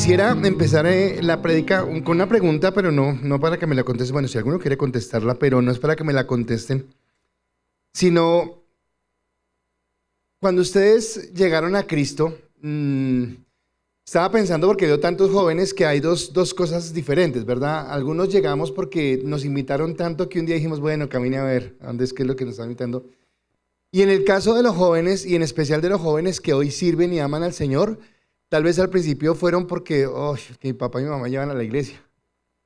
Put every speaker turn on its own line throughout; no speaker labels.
Quisiera empezar la prédica con una pregunta, pero no para que me la contesten. Bueno, si alguno quiere contestarla, pero no es para que me la contesten, sino cuando ustedes llegaron a Cristo, estaba pensando porque veo tantos jóvenes que hay dos cosas diferentes, ¿verdad? Algunos llegamos porque nos invitaron tanto que un día dijimos, bueno, camine a ver, ¿a dónde es que es lo que nos están invitando? Y en el caso de los jóvenes, y en especial de los jóvenes que hoy sirven y aman al Señor, tal vez al principio fueron porque que mi papá y mi mamá llevan a la iglesia.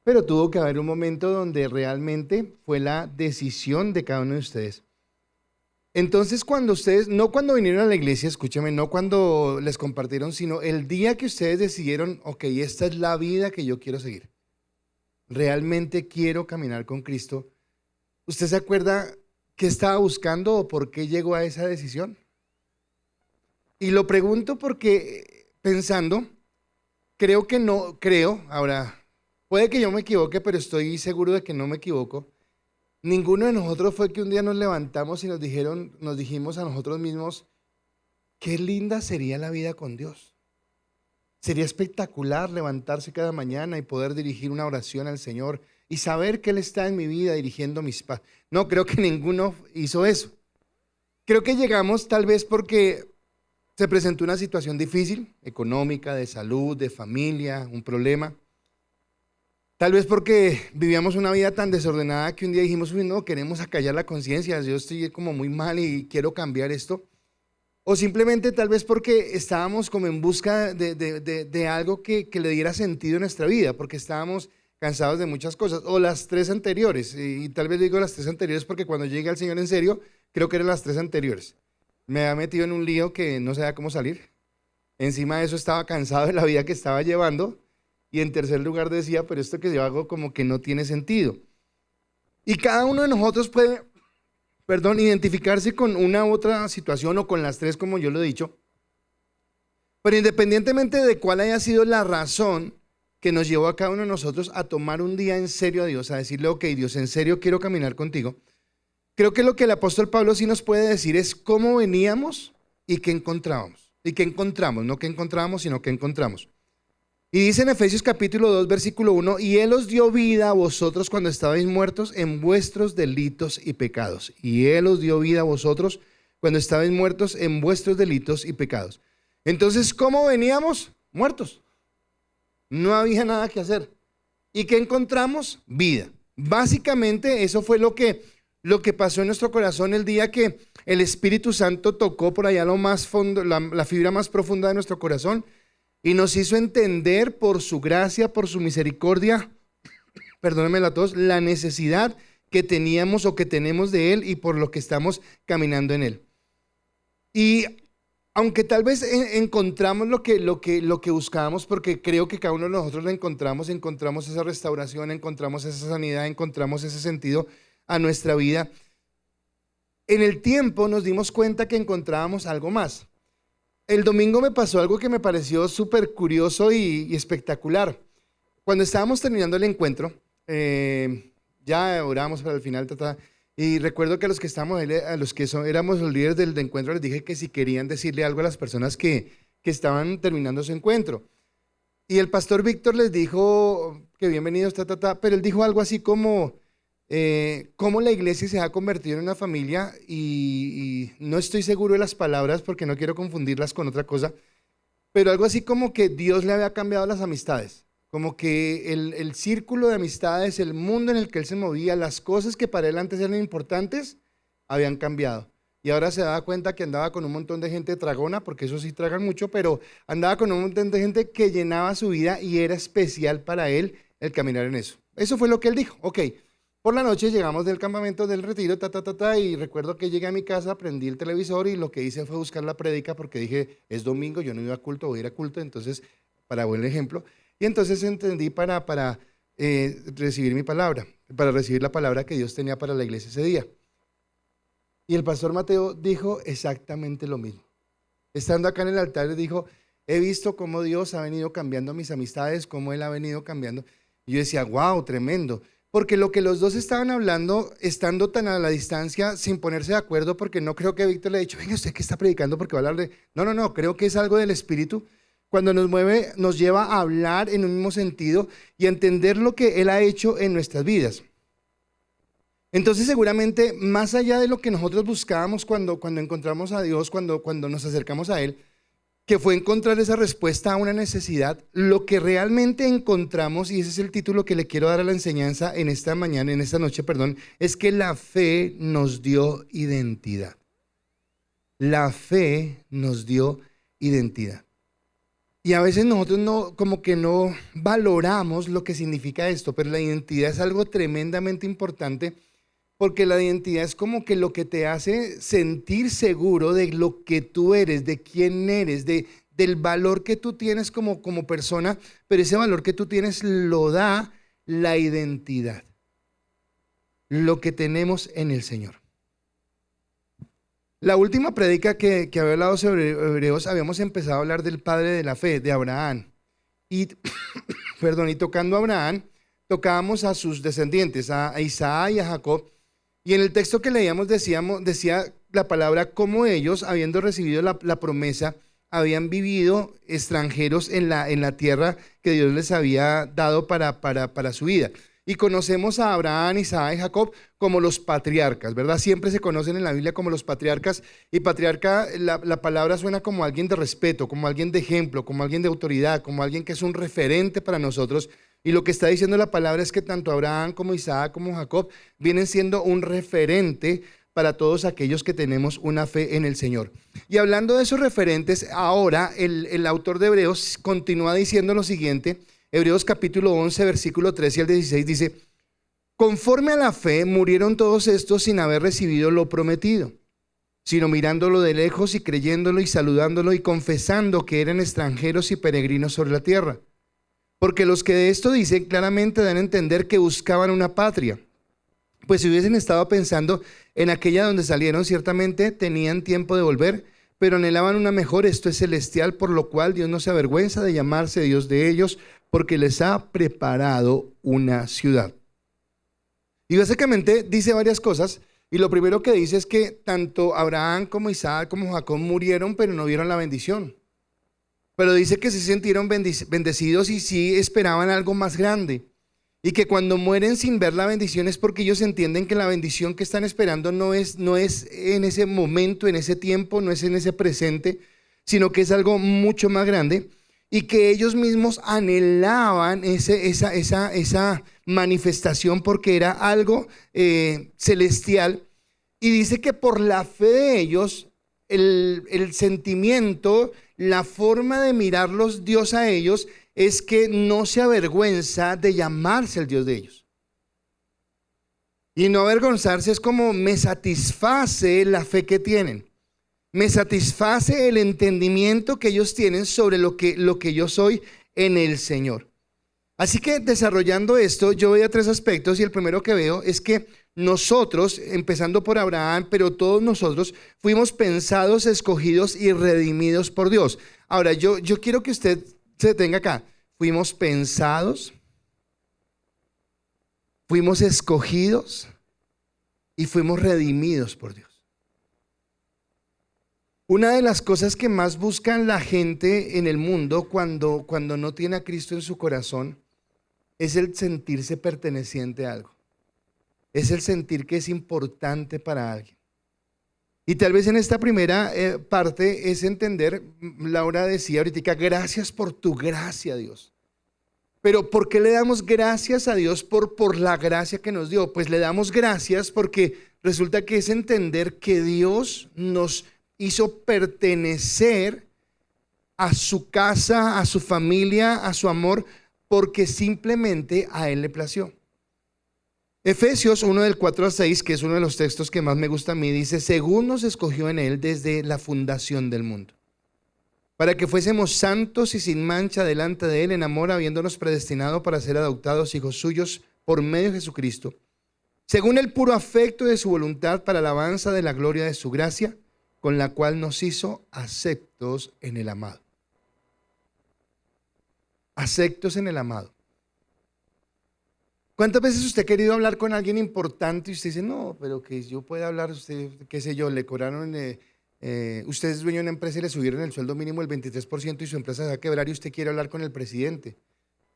Pero tuvo que haber un momento donde realmente fue la decisión de cada uno de ustedes. Entonces, cuando ustedes, no cuando vinieron a la iglesia, escúchame, no cuando les compartieron, sino el día que ustedes decidieron, ok, esta es la vida que yo quiero seguir. Realmente quiero caminar con Cristo. ¿Usted se acuerda qué estaba buscando o por qué llegó a esa decisión? Y lo pregunto porque pensando, ahora, puede que yo me equivoque, pero estoy seguro de que no me equivoco. Ninguno de nosotros fue que un día nos levantamos y nos dijimos a nosotros mismos, qué linda sería la vida con Dios. Sería espectacular levantarse cada mañana y poder dirigir una oración al Señor y saber que Él está en mi vida dirigiendo mis pasos. No, creo que ninguno hizo eso. Creo que llegamos tal vez porque se presentó una situación difícil, económica, de salud, de familia, un problema. Tal vez porque vivíamos una vida tan desordenada que un día dijimos, uy, no, queremos acallar la conciencia, yo estoy como muy mal y quiero cambiar esto. O simplemente tal vez porque estábamos como en busca de algo que le diera sentido a nuestra vida, porque estábamos cansados de muchas cosas. O las tres anteriores, y tal vez digo las tres anteriores porque cuando llegue al Señor en serio, creo que eran las tres anteriores. Me había metido en un lío que no sabía cómo salir. Encima de eso estaba cansado de la vida que estaba llevando. Y en tercer lugar decía, pero esto que yo hago como que no tiene sentido. Y cada uno de nosotros puede, identificarse con una u otra situación o con las tres, como yo lo he dicho. Pero independientemente de cuál haya sido la razón que nos llevó a cada uno de nosotros a tomar un día en serio a Dios, a decirle, ok, Dios, en serio quiero caminar contigo. Creo que lo que el apóstol Pablo sí nos puede decir es cómo veníamos y qué encontrábamos. Y qué encontramos, no qué encontrábamos, sino qué encontramos. Y dice en Efesios capítulo 2, versículo 1, y Él os dio vida a vosotros cuando estabais muertos en vuestros delitos y pecados. Y Él os dio vida a vosotros cuando estabais muertos en vuestros delitos y pecados. Entonces, ¿cómo veníamos? Muertos. No había nada que hacer. ¿Y qué encontramos? Vida. Básicamente eso fue lo que pasó en nuestro corazón el día que el Espíritu Santo tocó por allá lo más fondo, la fibra más profunda de nuestro corazón y nos hizo entender por su gracia, por su misericordia, perdónenme a todos, la necesidad que teníamos o que tenemos de Él y por lo que estamos caminando en Él. Y aunque tal vez encontramos lo que buscábamos, porque creo que cada uno de nosotros lo encontramos esa restauración, encontramos esa sanidad, encontramos ese sentido a nuestra vida. En el tiempo nos dimos cuenta que encontrábamos algo más. El domingo me pasó algo que me pareció súper curioso y espectacular. Cuando estábamos terminando el encuentro, ya oramos para el final, y recuerdo que a los que éramos los líderes del encuentro les dije que si querían decirle algo a las personas que estaban terminando su encuentro. Y el pastor Víctor les dijo que bienvenidos, pero él dijo algo así como cómo la iglesia se ha convertido en una familia y no estoy seguro de las palabras porque no quiero confundirlas con otra cosa, pero algo así como que Dios le había cambiado las amistades, como que el círculo de amistades, el mundo en el que él se movía, las cosas que para él antes eran importantes, habían cambiado. Y ahora se daba cuenta que andaba con un montón de gente tragona, porque eso sí tragan mucho, pero andaba con un montón de gente que llenaba su vida y era especial para él el caminar en eso. Eso fue lo que él dijo, ok. Por la noche llegamos del campamento del retiro, y recuerdo que llegué a mi casa, prendí el televisor y lo que hice fue buscar la prédica porque dije, es domingo, yo no iba a culto, voy a ir a culto, entonces, para buen ejemplo. Y entonces entendí para recibir mi palabra, para recibir la palabra que Dios tenía para la iglesia ese día. Y el pastor Mateo dijo exactamente lo mismo. Estando acá en el altar, le dijo, he visto cómo Dios ha venido cambiando mis amistades, cómo Él ha venido cambiando. Y yo decía, wow, tremendo. Porque lo que los dos estaban hablando, estando tan a la distancia, sin ponerse de acuerdo, porque no creo que Víctor le haya dicho, venga, ¿usted qué está predicando? Porque va a hablar de... No, creo que es algo del Espíritu. cuando nos mueve, nos lleva a hablar en un mismo sentido y a entender lo que Él ha hecho en nuestras vidas. Entonces seguramente más allá de lo que nosotros buscábamos cuando encontramos a Dios, cuando nos acercamos a Él, que fue encontrar esa respuesta a una necesidad, lo que realmente encontramos, y ese es el título que le quiero dar a la enseñanza en esta mañana, en esta noche, perdón, es que la fe nos dio identidad. La fe nos dio identidad. Y a veces nosotros como que no valoramos lo que significa esto, pero la identidad es algo tremendamente importante porque la identidad es como que lo que te hace sentir seguro de lo que tú eres, de quién eres, del valor que tú tienes como persona, pero ese valor que tú tienes lo da la identidad, lo que tenemos en el Señor. La última prédica que había hablado sobre Hebreos, habíamos empezado a hablar del padre de la fe, de Abraham. Y, y tocando a Abraham, tocábamos a sus descendientes, a Isaac y a Jacob. Y en el texto que leíamos decía la palabra cómo ellos, habiendo recibido la promesa, habían vivido extranjeros en la tierra que Dios les había dado para su vida. Y conocemos a Abraham, Isaac y Jacob como los patriarcas, ¿verdad? Siempre se conocen en la Biblia como los patriarcas. Y patriarca, la palabra suena como alguien de respeto, como alguien de ejemplo, como alguien de autoridad, como alguien que es un referente para nosotros. Y lo que está diciendo la palabra es que tanto Abraham como Isaac como Jacob vienen siendo un referente para todos aquellos que tenemos una fe en el Señor. Y hablando de esos referentes, ahora el autor de Hebreos continúa diciendo lo siguiente. Hebreos capítulo 11, versículo 13 al 16 dice: conforme a la fe murieron todos estos sin haber recibido lo prometido, sino mirándolo de lejos y creyéndolo y saludándolo y confesando que eran extranjeros y peregrinos sobre la tierra. Porque los que de esto dicen claramente dan a entender que buscaban una patria. Pues si hubiesen estado pensando en aquella donde salieron, ciertamente tenían tiempo de volver, pero anhelaban una mejor, esto es celestial, por lo cual Dios no se avergüenza de llamarse Dios de ellos, porque les ha preparado una ciudad. Y básicamente dice varias cosas, y lo primero que dice es que tanto Abraham como Isaac como Jacob murieron, pero no vieron la bendición. Pero dice que se sintieron bendecidos y sí esperaban algo más grande. Y que cuando mueren sin ver la bendición es porque ellos entienden que la bendición que están esperando no es en ese momento, en ese tiempo, no es en ese presente, sino que es algo mucho más grande. Y que ellos mismos anhelaban esa manifestación porque era algo celestial. Y dice que por la fe de ellos, el sentimiento, la forma de mirarlos Dios a ellos es que no se avergüenza de llamarse el Dios de ellos. Y no avergonzarse es como me satisface la fe que tienen. Me satisface el entendimiento que ellos tienen sobre lo que yo soy en el Señor. Así que desarrollando esto, yo veo tres aspectos y el primero que veo es que nosotros, empezando por Abraham, pero todos nosotros fuimos pensados, escogidos y redimidos por Dios. Ahora, yo quiero que usted se detenga acá. Fuimos pensados, fuimos escogidos y fuimos redimidos por Dios. Una de las cosas que más buscan la gente en el mundo cuando no tiene a Cristo en su corazón es el sentirse perteneciente a algo. Es el sentir que es importante para alguien. Y tal vez en esta primera parte es entender, Laura decía ahorita, gracias por tu gracia, Dios. Pero ¿por qué le damos gracias a Dios por la gracia que nos dio? Pues le damos gracias porque resulta que es entender que Dios nos hizo pertenecer a su casa, a su familia, a su amor, porque simplemente a Él le plació. Efesios 1 del 4 al 6, que es uno de los textos que más me gusta a mí, dice: según nos escogió en Él desde la fundación del mundo, para que fuésemos santos y sin mancha delante de Él en amor, habiéndonos predestinado para ser adoptados hijos suyos por medio de Jesucristo, según el puro afecto de su voluntad, para alabanza de la gloria de su gracia, con la cual nos hizo aceptos en el amado. Aceptos en el amado. ¿Cuántas veces usted ha querido hablar con alguien importante y usted dice, no, pero que yo pueda hablar, usted, qué sé yo, le cobraron Usted es dueño de una empresa y le subieron el sueldo mínimo el 23% y su empresa se va a quebrar y usted quiere hablar con el presidente.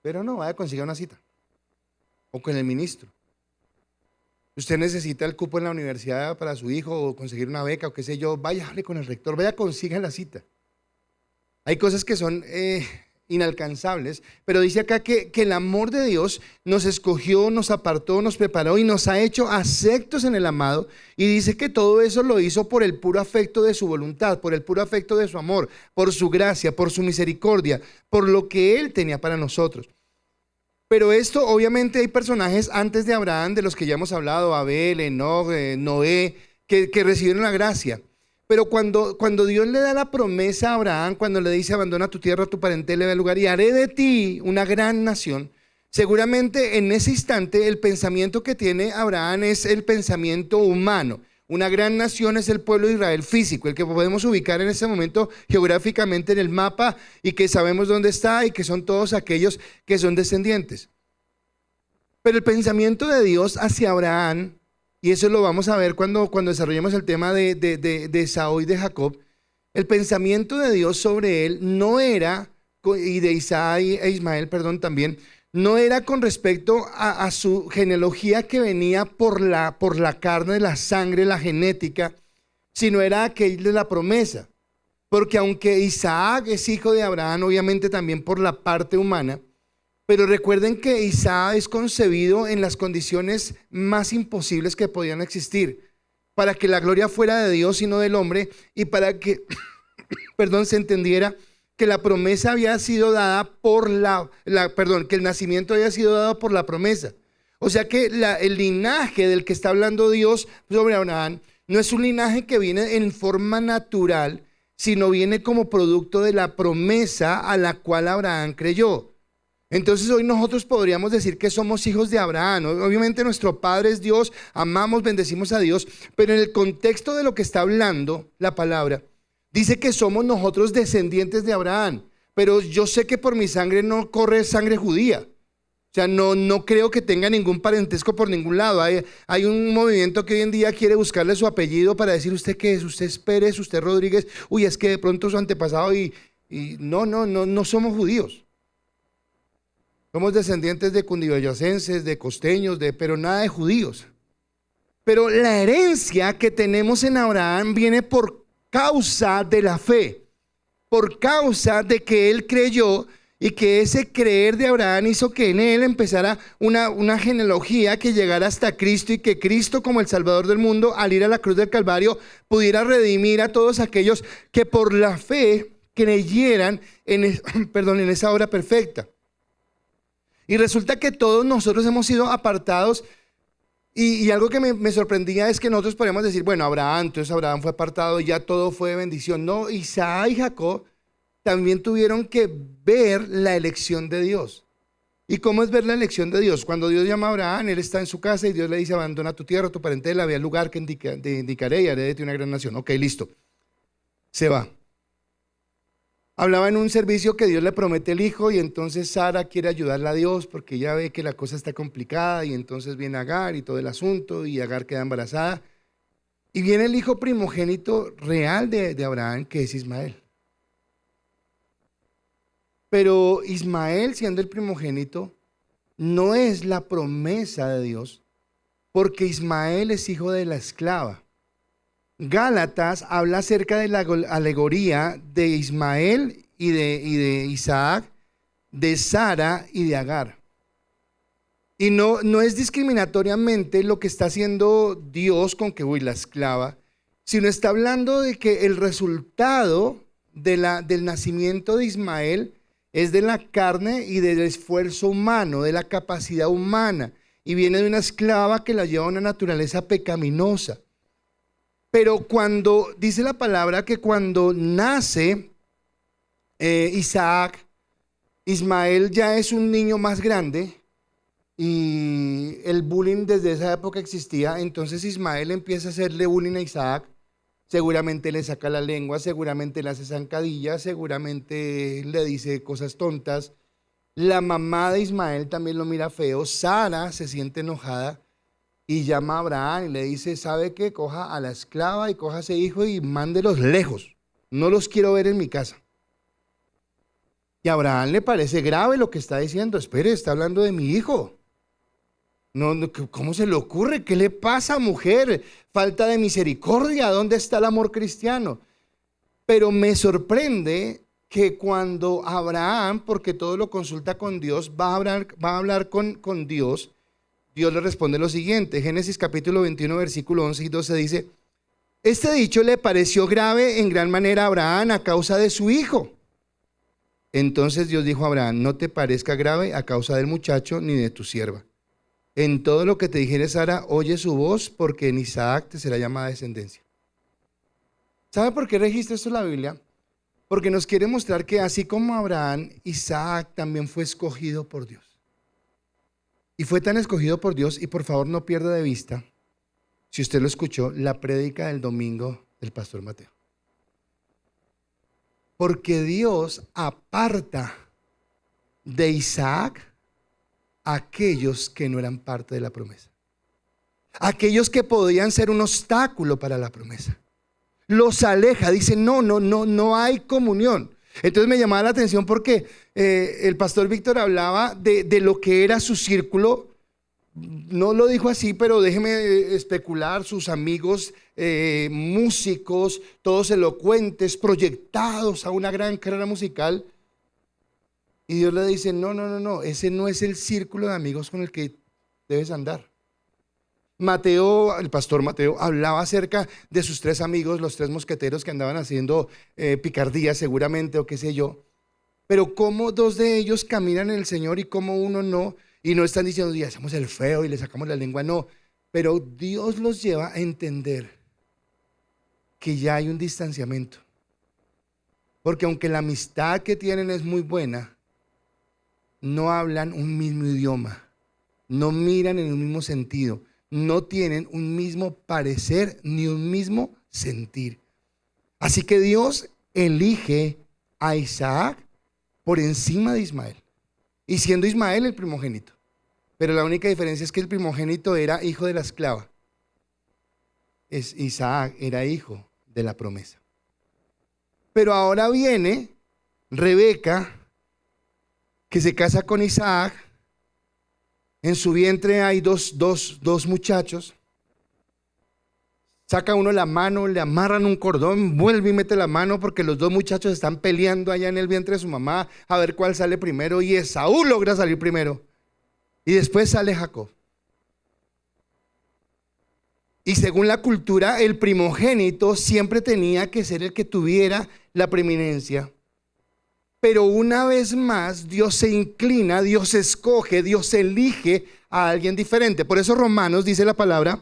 Pero no, vaya a conseguir una cita. O con el ministro. Usted necesita el cupo en la universidad para su hijo o conseguir una beca o qué sé yo, vaya, hable con el rector, vaya, consiga la cita. Hay cosas que son inalcanzables, pero dice acá que el amor de Dios nos escogió, nos apartó, nos preparó y nos ha hecho aceptos en el amado, y dice que todo eso lo hizo por el puro afecto de su voluntad, por el puro afecto de su amor, por su gracia, por su misericordia, por lo que Él tenía para nosotros. Pero esto, obviamente, hay personajes antes de Abraham, de los que ya hemos hablado, Abel, Enoc, Noé, que recibieron la gracia. Pero cuando Dios le da la promesa a Abraham, cuando le dice abandona tu tierra, tu parentela, ve al lugar y haré de ti una gran nación, seguramente en ese instante el pensamiento que tiene Abraham es el pensamiento humano. Una gran nación es el pueblo de Israel físico, el que podemos ubicar en ese momento geográficamente en el mapa y que sabemos dónde está y que son todos aquellos que son descendientes. Pero el pensamiento de Dios hacia Abraham, y eso lo vamos a ver cuando desarrollemos el tema de Esaú y de Jacob, el pensamiento de Dios sobre él no era, y de Isaac e Ismael, perdón, también, no era con respecto a su genealogía que venía por la carne, la sangre, la genética, sino era aquel de la promesa. Porque aunque Isaac es hijo de Abraham, obviamente también por la parte humana, pero recuerden que Isaac es concebido en las condiciones más imposibles que podían existir, para que la gloria fuera de Dios y no del hombre, y para que, perdón, se entendiera que la promesa había sido dada por que el nacimiento había sido dado por la promesa. O sea que el linaje del que está hablando Dios sobre Abraham no es un linaje que viene en forma natural, sino viene como producto de la promesa a la cual Abraham creyó. Entonces hoy nosotros podríamos decir que somos hijos de Abraham. Obviamente nuestro Padre es Dios, amamos, bendecimos a Dios, pero en el contexto de lo que está hablando la palabra, dice que somos nosotros descendientes de Abraham, pero yo sé que por mi sangre no corre sangre judía. O sea, no creo que tenga ningún parentesco por ningún lado. Hay un movimiento que hoy en día quiere buscarle su apellido para decir usted qué es, usted es Pérez, usted es Rodríguez. Uy, es que de pronto su antepasado y no somos judíos. Somos descendientes de cundiboyacenses, de costeños, pero nada de judíos. Pero la herencia que tenemos en Abraham viene por causa de la fe, por causa de que él creyó y que ese creer de Abraham hizo que en él empezara una genealogía que llegara hasta Cristo y que Cristo como el Salvador del mundo al ir a la cruz del Calvario pudiera redimir a todos aquellos que por la fe creyeran en esa obra perfecta. Y resulta que todos nosotros hemos sido apartados. Y algo que me sorprendía es que nosotros podemos decir, bueno, entonces Abraham fue apartado y ya todo fue bendición. No, Isaac y Jacob también tuvieron que ver la elección de Dios. ¿Y cómo es ver la elección de Dios? Cuando Dios llama a Abraham, él está en su casa y Dios le dice, abandona tu tierra, tu parentela, ve al lugar que te indicaré y haré de ti una gran nación. Ok, listo. Se va. Hablaba en un servicio que Dios le promete el hijo y entonces Sara quiere ayudarle a Dios porque ya ve que la cosa está complicada y entonces viene Agar y todo el asunto y Agar queda embarazada y viene el hijo primogénito real de Abraham, que es Ismael. Pero Ismael, siendo el primogénito, no es la promesa de Dios porque Ismael es hijo de la esclava. Gálatas habla acerca de la alegoría de Ismael y de Isaac, de Sara y de Agar. Y no es discriminatoriamente lo que está haciendo Dios con que, la esclava, sino está hablando de que el resultado del nacimiento de Ismael es de la carne y del esfuerzo humano, de la capacidad humana, y viene de una esclava que la lleva a una naturaleza pecaminosa. Pero cuando dice la palabra que cuando nace Isaac, Ismael ya es un niño más grande y el bullying desde esa época existía, entonces Ismael empieza a hacerle bullying a Isaac, seguramente le saca la lengua, seguramente le hace zancadillas, seguramente le dice cosas tontas. La mamá de Ismael también lo mira feo, Sara se siente enojada. y llama a Abraham y le dice, ¿sabe qué? Coja a la esclava y coja a ese hijo y mándelos lejos. No los quiero ver en mi casa. Y a Abraham le parece grave lo que está diciendo. Espere, está hablando de mi hijo. No, ¿cómo se le ocurre? ¿Qué le pasa, mujer? Falta de misericordia. ¿Dónde está el amor cristiano? Pero me sorprende que cuando Abraham, porque todo lo consulta con Dios, va a hablar con Dios, Dios le responde lo siguiente. Génesis capítulo 21, versículo 11 y 12 dice, este dicho le pareció grave en gran manera a Abraham a causa de su hijo. Entonces Dios dijo a Abraham, no te parezca grave a causa del muchacho ni de tu sierva. En todo lo que te dijere Sara, oye su voz, porque en Isaac te será llamada descendencia. ¿Sabe por qué registra esto en la Biblia? Porque nos quiere mostrar que así como Abraham, Isaac también fue escogido por Dios. Y fue tan escogido por Dios, y por favor no pierda de vista, si usted lo escuchó, la prédica del domingo del pastor Mateo. Porque Dios aparta de Isaac a aquellos que no eran parte de la promesa. Aquellos que podían ser un obstáculo para la promesa. Los aleja, dice no hay comunión. Entonces me llamaba la atención porque el pastor Víctor hablaba de lo que era su círculo. No lo dijo así, pero déjeme especular, sus amigos músicos, todos elocuentes, proyectados a una gran carrera musical. Y Dios le dice, no, ese no es el círculo de amigos con el que debes andar. Mateo, el pastor Mateo, hablaba acerca de sus 3 amigos, los 3 mosqueteros que andaban haciendo picardías seguramente o qué sé yo. Pero cómo 2 de ellos caminan en el Señor y cómo uno no. Y no están diciendo, ya hacemos el feo y le sacamos la lengua, no. Pero Dios los lleva a entender que ya hay un distanciamiento. Porque aunque la amistad que tienen es muy buena, no hablan un mismo idioma, no miran en un mismo sentido, no tienen un mismo parecer ni un mismo sentir. Así que Dios elige a Isaac por encima de Ismael. Y siendo Ismael el primogénito. Pero la única diferencia es que el primogénito era hijo de la esclava. Isaac era hijo de la promesa. Pero ahora viene Rebeca, que se casa con Isaac. En su vientre hay dos muchachos. Saca uno la mano, le amarran un cordón, vuelve y mete la mano porque los 2 muchachos están peleando allá en el vientre de su mamá a ver cuál sale primero, y Esaú logra salir primero. Y después sale Jacob. Y según la cultura, el primogénito siempre tenía que ser el que tuviera la preeminencia. Pero una vez más, Dios se inclina, Dios escoge, Dios elige a alguien diferente. Por eso Romanos dice la palabra.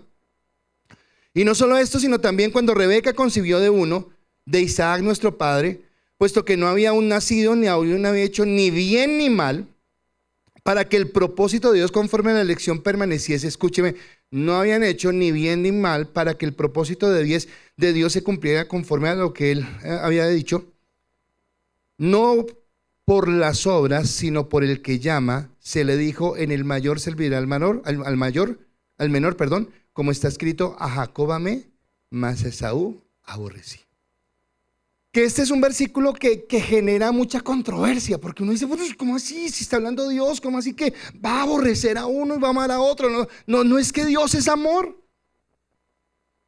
Y no solo esto, sino también cuando Rebeca concibió de uno, de Isaac nuestro padre, puesto que no había aún nacido, ni aún había hecho ni bien ni mal, para que el propósito de Dios conforme a la elección permaneciese. Escúcheme, no habían hecho ni bien ni mal para que el propósito de Dios se cumpliera conforme a lo que él había dicho. No por las obras, sino por el que llama, se le dijo, en el mayor servirá al menor, como está escrito, a Jacob amé, mas a Esaú aborrecí. Que este es un versículo que genera mucha controversia, porque uno dice, bueno, ¿cómo así? Si está hablando Dios, ¿cómo así que va a aborrecer a uno y va a amar a otro? No es que Dios es amor.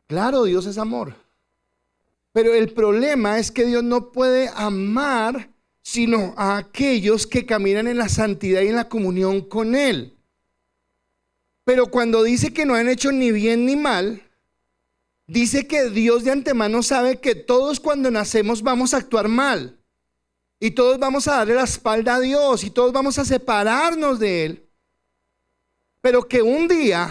Claro, Dios es amor. Pero el problema es que Dios no puede amar sino a aquellos que caminan en la santidad y en la comunión con Él. Pero cuando dice que no han hecho ni bien ni mal, dice que Dios de antemano sabe que todos cuando nacemos vamos a actuar mal. Y todos vamos a darle la espalda a Dios y todos vamos a separarnos de Él. Pero que un día,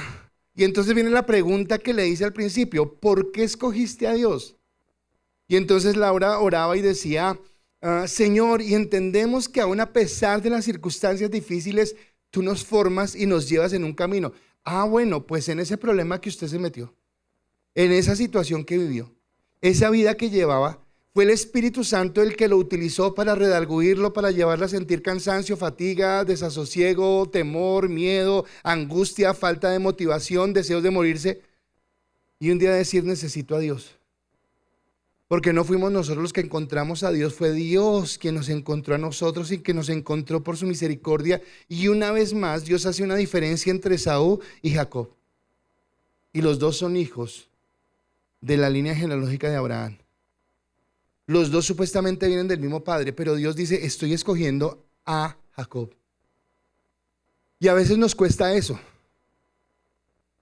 y entonces viene la pregunta que le dice al principio, ¿por qué escogiste a Dios? Y entonces Laura oraba y decía, Señor, y entendemos que aún a pesar de las circunstancias difíciles, tú nos formas y nos llevas en un camino. Bueno, pues en ese problema que usted se metió, en esa situación que vivió, esa vida que llevaba, Fue el Espíritu Santo el que lo utilizó para redarguirlo, para llevarlo a sentir cansancio, fatiga, desasosiego, temor, miedo, angustia, falta de motivación, deseos de morirse. Y un día decir, necesito a Dios. Porque no fuimos nosotros los que encontramos a Dios, fue Dios quien nos encontró a nosotros y que nos encontró por su misericordia. Y una vez más, Dios hace una diferencia entre Esaú y Jacob. Y los dos son hijos de la línea genealógica de Abraham. Los dos supuestamente vienen del mismo padre, pero Dios dice, estoy escogiendo a Jacob. Y a veces nos cuesta eso.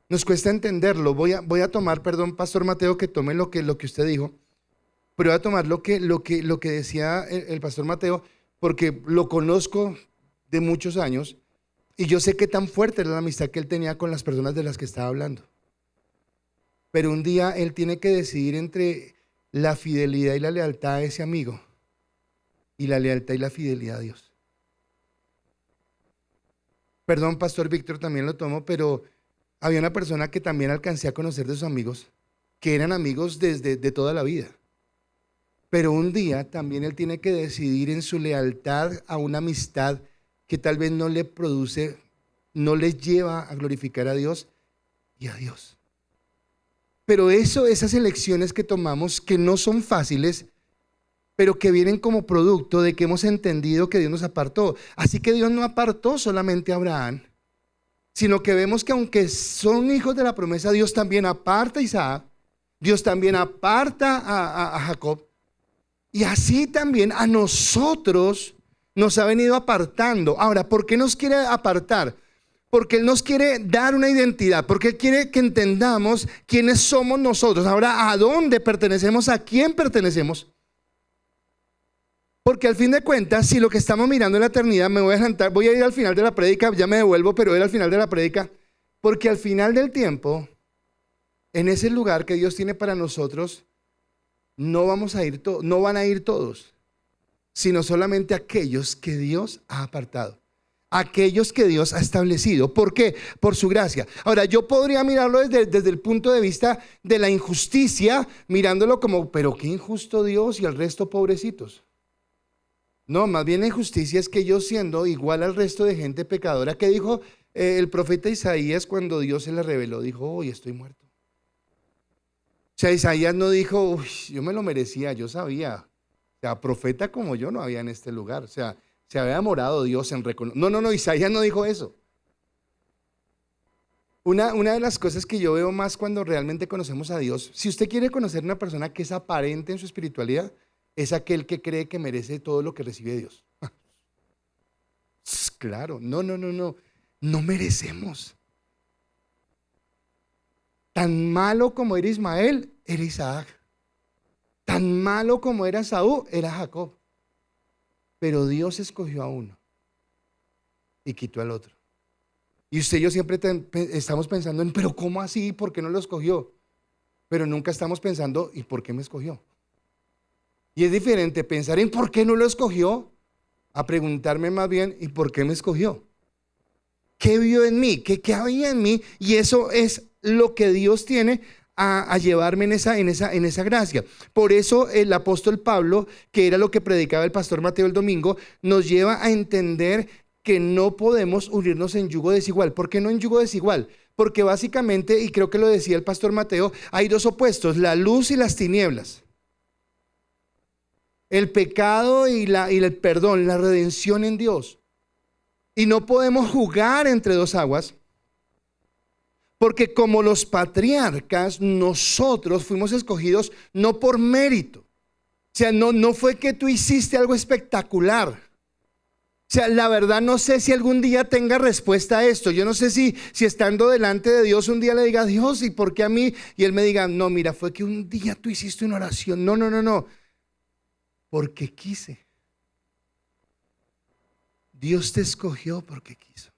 Nos cuesta entenderlo. Voy a tomar, perdón, Pastor Mateo, que tome lo que usted dijo, pero voy a tomar lo que decía el Pastor Mateo, porque lo conozco de muchos años y yo sé qué tan fuerte era la amistad que él tenía con las personas de las que estaba hablando. Pero un día él tiene que decidir entre la fidelidad y la lealtad a ese amigo y la lealtad y la fidelidad a Dios. Perdón, Pastor Víctor, también lo tomo, pero había una persona que también alcancé a conocer de sus amigos, que eran amigos desde de toda la vida. Pero un día también él tiene que decidir en su lealtad a una amistad que tal vez no le produce, no le lleva a glorificar a Dios y a Dios. Pero esas elecciones que tomamos, que no son fáciles, pero que vienen como producto de que hemos entendido que Dios nos apartó. Así que Dios no apartó solamente a Abraham, sino que vemos que aunque son hijos de la promesa, Dios también aparta a Isaac, Dios también aparta a Jacob, y así también a nosotros nos ha venido apartando. Ahora, ¿por qué nos quiere apartar? Porque Él nos quiere dar una identidad, porque Él quiere que entendamos quiénes somos nosotros. Ahora, ¿a dónde pertenecemos? ¿A quién pertenecemos? Porque al fin de cuentas, si lo que estamos mirando en la eternidad, me voy a adelantar, voy a ir al final de la prédica, ya me devuelvo, pero voy a ir al final de la prédica, porque al final del tiempo, en ese lugar que Dios tiene para nosotros, no van a ir todos, sino solamente aquellos que Dios ha apartado. Aquellos que Dios ha establecido. ¿Por qué? Por su gracia. Ahora, yo podría mirarlo desde el punto de vista de la injusticia, mirándolo como, pero qué injusto Dios y el resto pobrecitos. No, más bien la injusticia es que yo, siendo igual al resto de gente pecadora, que dijo el profeta Isaías cuando Dios se le reveló, dijo, hoy estoy muerto. O sea, Isaías no dijo, uy, yo me lo merecía, yo sabía. O sea, profeta como yo no había en este lugar. O sea, se había demorado Dios en reconocer. No, Isaías no dijo eso. Una de las cosas que yo veo más cuando realmente conocemos a Dios, si usted quiere conocer a una persona que es aparente en su espiritualidad, es aquel que cree que merece todo lo que recibe de Dios. Claro, no merecemos. Tan malo como era Ismael, era Isaac. Tan malo como era Saúl, era Jacob. Pero Dios escogió a uno y quitó al otro. Y usted y yo siempre estamos pensando en, pero ¿cómo así? ¿Por qué no lo escogió? Pero nunca estamos pensando, ¿y por qué me escogió? Y es diferente pensar en por qué no lo escogió, a preguntarme más bien, ¿y por qué me escogió? ¿Qué vio en mí? ¿Qué había en mí? Y eso es lo que Dios tiene a llevarme en esa gracia. Por eso el apóstol Pablo, que era lo que predicaba el pastor Mateo el domingo, nos lleva a entender que no podemos unirnos en yugo desigual. ¿Por qué no en yugo desigual? Porque básicamente, y creo que lo decía el pastor Mateo, hay dos opuestos, la luz y las tinieblas. El pecado y el perdón, la redención en Dios. Y no podemos jugar entre dos aguas, porque como los patriarcas, nosotros fuimos escogidos no por mérito. O sea, no fue que tú hiciste algo espectacular. O sea, la verdad no sé si algún día tenga respuesta a esto. Yo no sé si estando delante de Dios un día le diga, Dios, ¿y por qué a mí? Y Él me diga, no, mira, fue que un día tú hiciste una oración. No. Porque quise. Dios te escogió porque quiso.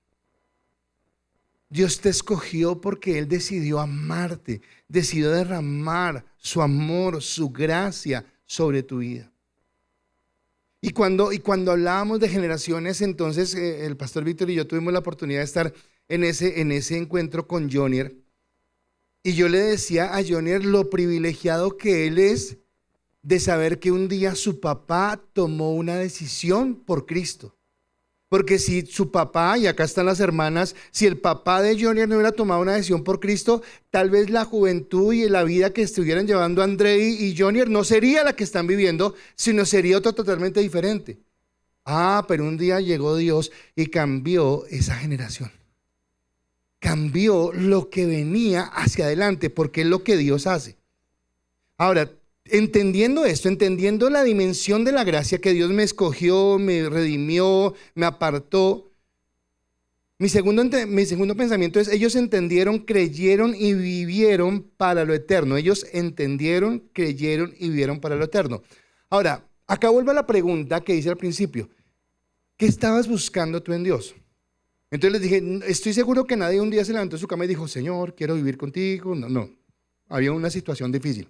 Dios te escogió porque Él decidió amarte, decidió derramar su amor, su gracia sobre tu vida. Y cuando hablábamos de generaciones, entonces el pastor Víctor y yo tuvimos la oportunidad de estar en ese encuentro con Jonier. Y yo le decía a Jonier lo privilegiado que él es de saber que un día su papá tomó una decisión por Cristo. Porque si su papá, y acá están las hermanas, si el papá de Jonier no hubiera tomado una decisión por Cristo, tal vez la juventud y la vida que estuvieran llevando Andrei y Jonier no sería la que están viviendo, sino sería otra totalmente diferente. Pero un día llegó Dios y cambió esa generación. Cambió lo que venía hacia adelante, porque es lo que Dios hace. Ahora, entendiendo esto, entendiendo la dimensión de la gracia, que Dios me escogió, me redimió, me apartó, mi segundo pensamiento es: ellos entendieron, creyeron y vivieron para lo eterno. Ellos entendieron, creyeron y vivieron para lo eterno. Ahora, acá vuelvo a la pregunta que hice al principio: ¿qué estabas buscando tú en Dios? Entonces les dije, estoy seguro que nadie un día se levantó de su cama y dijo, Señor, quiero vivir contigo. No, había una situación difícil.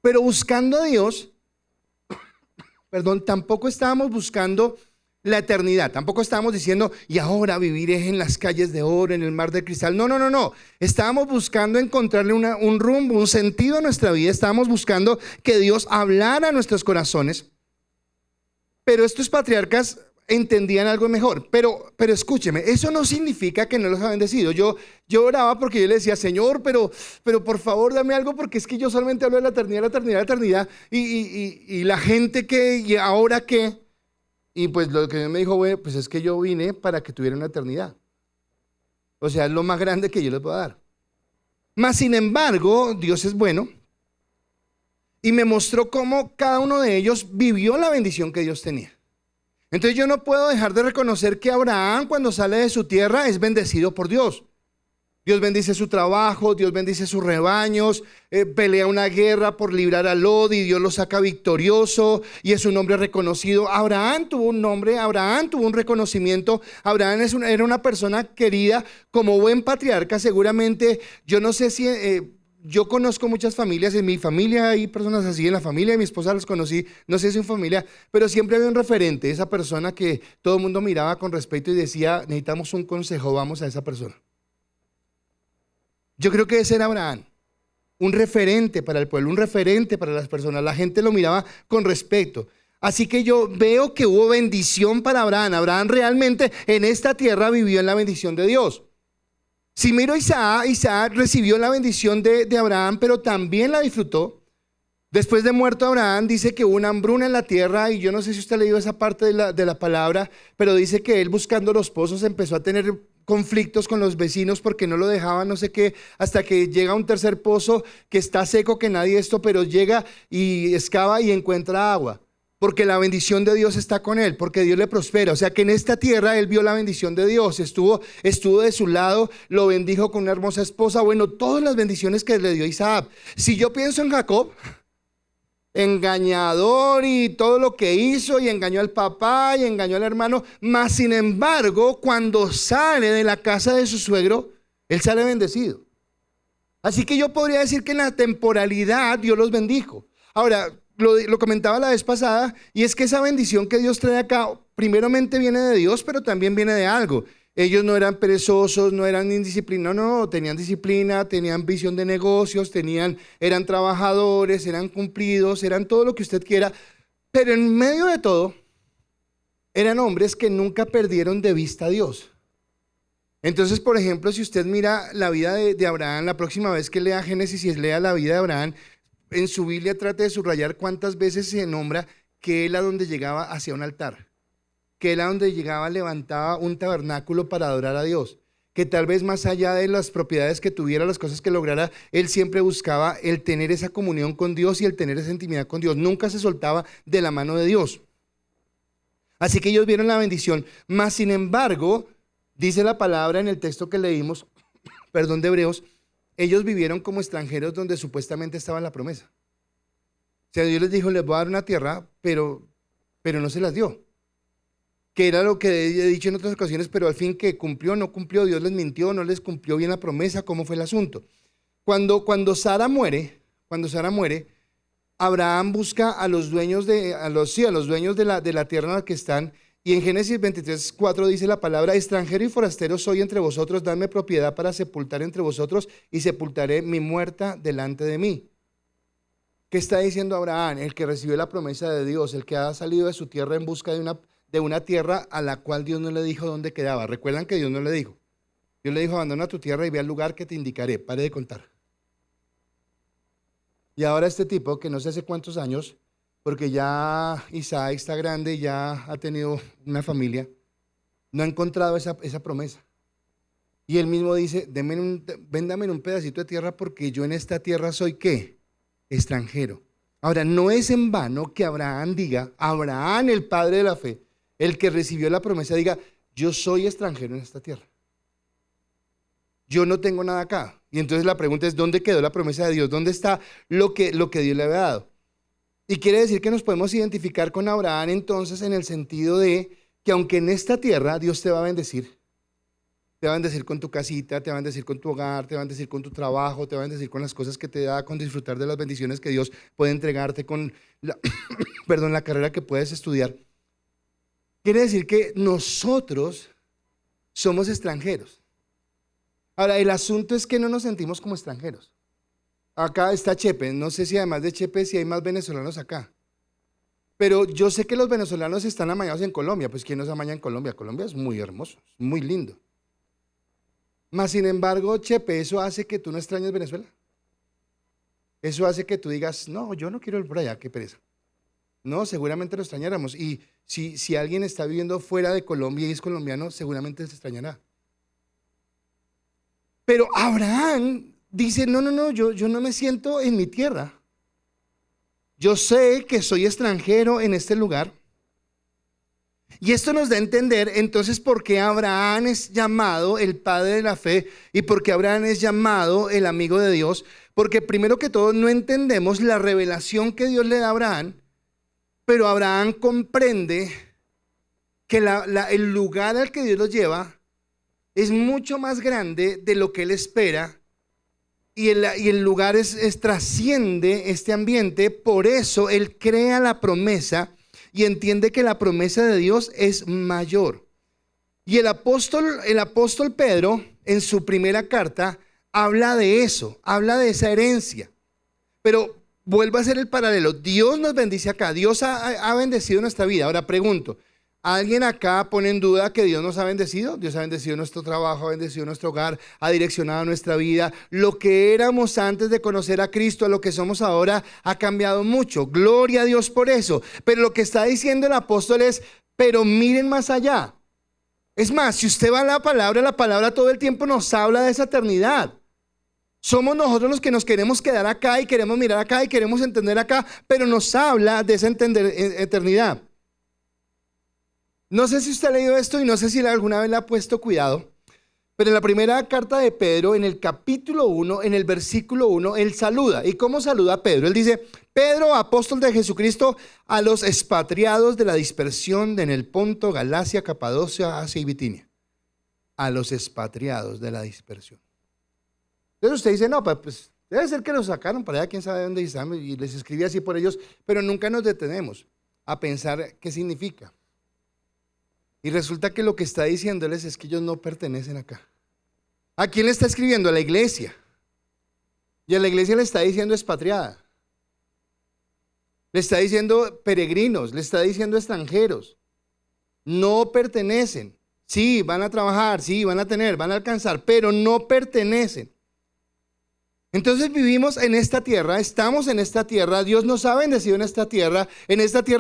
Pero buscando a Dios, tampoco estábamos buscando la eternidad. Tampoco estábamos diciendo, y ahora viviré en las calles de oro, en el mar de cristal. No. Estábamos buscando encontrarle un rumbo, un sentido a nuestra vida. Estábamos buscando que Dios hablara a nuestros corazones. Pero estos patriarcas entendían algo mejor, pero escúcheme, eso no significa que no los habían bendecido. Yo oraba porque yo le decía, Señor, pero por favor dame algo, porque es que yo solamente hablo de la eternidad, y la gente que, y ahora qué, y pues lo que me dijo, bueno, pues es que yo vine para que tuvieran una eternidad. O sea, es lo más grande que yo les puedo dar. Mas sin embargo, Dios es bueno, y me mostró cómo cada uno de ellos vivió la bendición que Dios tenía. Entonces yo no puedo dejar de reconocer que Abraham, cuando sale de su tierra, es bendecido por Dios. Dios bendice su trabajo, Dios bendice sus rebaños, pelea una guerra por librar a Lot y Dios lo saca victorioso y es un hombre reconocido. Abraham tuvo un nombre, Abraham tuvo un reconocimiento. Abraham era una persona querida como buen patriarca. Seguramente, yo no sé si... yo conozco muchas familias, en mi familia hay personas así, en la familia de mi esposa los conocí, no sé si en familia, pero siempre había un referente, esa persona que todo el mundo miraba con respeto y decía, necesitamos un consejo, vamos a esa persona. Yo creo que ese era Abraham, un referente para el pueblo, un referente para las personas, la gente lo miraba con respeto. Así que yo veo que hubo bendición para Abraham. Abraham realmente en esta tierra vivió en la bendición de Dios. Si miro a Isaac recibió la bendición de Abraham, pero también la disfrutó. Después de muerto Abraham, dice que hubo una hambruna en la tierra, y yo no sé si usted ha leído esa parte de la palabra, pero dice que él, buscando los pozos, empezó a tener conflictos con los vecinos porque no lo dejaban, no sé qué, hasta que llega a un tercer pozo que está seco, que nadie pero llega y excava y encuentra agua. Porque la bendición de Dios está con él, porque Dios le prospera. O sea que en esta tierra él vio la bendición de Dios, estuvo de su lado, lo bendijo con una hermosa esposa. Bueno, todas las bendiciones que le dio Isaac. Si yo pienso en Jacob, engañador y todo lo que hizo, y engañó al papá y engañó al hermano, mas sin embargo, cuando sale de la casa de su suegro, él sale bendecido. Así que yo podría decir que en la temporalidad Dios los bendijo. Ahora, lo comentaba la vez pasada, y es que esa bendición que Dios trae acá, primeramente viene de Dios, pero también viene de algo. Ellos no eran perezosos, no eran indisciplinados, no, tenían disciplina, tenían visión de negocios, eran trabajadores, eran cumplidos, eran todo lo que usted quiera, pero en medio de todo, eran hombres que nunca perdieron de vista a Dios. Entonces, por ejemplo, si usted mira la vida de Abraham, la próxima vez que lea Génesis y lea la vida de Abraham, en su Biblia trate de subrayar cuántas veces se nombra que él a donde llegaba hacia un altar, que él a donde llegaba levantaba un tabernáculo para adorar a Dios, que tal vez más allá de las propiedades que tuviera, las cosas que lograra, él siempre buscaba el tener esa comunión con Dios y el tener esa intimidad con Dios. Nunca se soltaba de la mano de Dios. Así que ellos vieron la bendición, mas sin embargo, dice la palabra en el texto que leímos, de Hebreos, ellos vivieron como extranjeros donde supuestamente estaba la promesa. O sea, Dios les dijo, les voy a dar una tierra, pero no se las dio. Que era lo que he dicho en otras ocasiones, pero al fin, que cumplió, no cumplió, Dios les mintió, no les cumplió bien la promesa, ¿cómo fue el asunto? Cuando Sara muere, Abraham busca a los dueños de la tierra en la que están. Y en Génesis 23:4 dice la palabra, extranjero y forastero soy entre vosotros, dadme propiedad para sepultar entre vosotros, y sepultaré mi muerta delante de mí. ¿Qué está diciendo Abraham? El que recibió la promesa de Dios, el que ha salido de su tierra en busca de una tierra a la cual Dios no le dijo dónde quedaba. ¿Recuerdan que Dios no le dijo? Dios le dijo, abandona tu tierra y ve al lugar que te indicaré. Pare de contar. Y ahora este tipo, que no sé hace cuántos años, porque ya Isaac está grande, ya ha tenido una familia, no ha encontrado esa promesa. Y él mismo dice, véndame un pedacito de tierra porque yo en esta tierra soy ¿qué? Extranjero. Ahora, no es en vano que Abraham diga, Abraham, el padre de la fe, el que recibió la promesa, diga, yo soy extranjero en esta tierra. Yo no tengo nada acá. Y entonces la pregunta es, ¿dónde quedó la promesa de Dios? ¿Dónde está lo que Dios le había dado? Y quiere decir que nos podemos identificar con Abraham entonces en el sentido de que aunque en esta tierra Dios te va a bendecir con tu casita, te va a bendecir con tu hogar, te va a bendecir con tu trabajo, te va a bendecir con las cosas que te da, con disfrutar de las bendiciones que Dios puede entregarte, con la carrera que puedes estudiar. Quiere decir que nosotros somos extranjeros. Ahora, el asunto es que no nos sentimos como extranjeros. Acá está Chepe, no sé si además de Chepe si hay más venezolanos acá. Pero yo sé que los venezolanos están amañados en Colombia, pues ¿quién nos amaña en Colombia? Colombia es muy hermoso, es muy lindo. Mas sin embargo, Chepe, ¿eso hace que tú no extrañes Venezuela? Eso hace que tú digas, no, yo no quiero ir por allá, qué pereza. No, seguramente lo extrañáramos. Y si alguien está viviendo fuera de Colombia y es colombiano, seguramente se extrañará. Pero Abraham dice, no, yo no me siento en mi tierra. Yo sé que soy extranjero en este lugar. Y esto nos da a entender entonces por qué Abraham es llamado el padre de la fe y por qué Abraham es llamado el amigo de Dios. Porque primero que todo no entendemos la revelación que Dios le da a Abraham, pero Abraham comprende que el lugar al que Dios lo lleva es mucho más grande de lo que él espera y el lugar trasciende este ambiente. Por eso él crea la promesa y entiende que la promesa de Dios es mayor. Y el apóstol Pedro en su primera carta habla de eso, habla de esa herencia. Pero vuelvo a hacer el paralelo. Dios nos bendice acá, Dios ha bendecido nuestra vida. Ahora pregunto, ¿alguien acá pone en duda que Dios nos ha bendecido? Dios ha bendecido nuestro trabajo, ha bendecido nuestro hogar, ha direccionado nuestra vida. Lo que éramos antes de conocer a Cristo, a lo que somos ahora, ha cambiado mucho. Gloria a Dios por eso. Pero lo que está diciendo el apóstol es, pero miren más allá. Es más, si usted va a la palabra todo el tiempo nos habla de esa eternidad. Somos nosotros los que nos queremos quedar acá y queremos mirar acá y queremos entender acá, pero nos habla de esa eternidad. No sé si usted ha leído esto y no sé si alguna vez le ha puesto cuidado, pero en la primera carta de Pedro, en el capítulo 1, en el versículo 1, él saluda. ¿Y cómo saluda a Pedro? Él dice, Pedro, apóstol de Jesucristo, a los expatriados de la dispersión en el Ponto, Galacia, Capadocia, Asia y Bitinia. A los expatriados de la dispersión. Entonces usted dice, no, pues debe ser que los sacaron para allá, quién sabe dónde están, y les escribí así por ellos, pero nunca nos detenemos a pensar qué significa. Y resulta que lo que está diciéndoles es que ellos no pertenecen acá. ¿A quién le está escribiendo? A la iglesia. Y a la iglesia le está diciendo expatriada. Le está diciendo peregrinos, le está diciendo extranjeros. No pertenecen. Sí, van a trabajar, sí, van a tener, van a alcanzar, pero no pertenecen. Entonces vivimos en esta tierra, estamos en esta tierra, Dios nos ha bendecido en esta tierra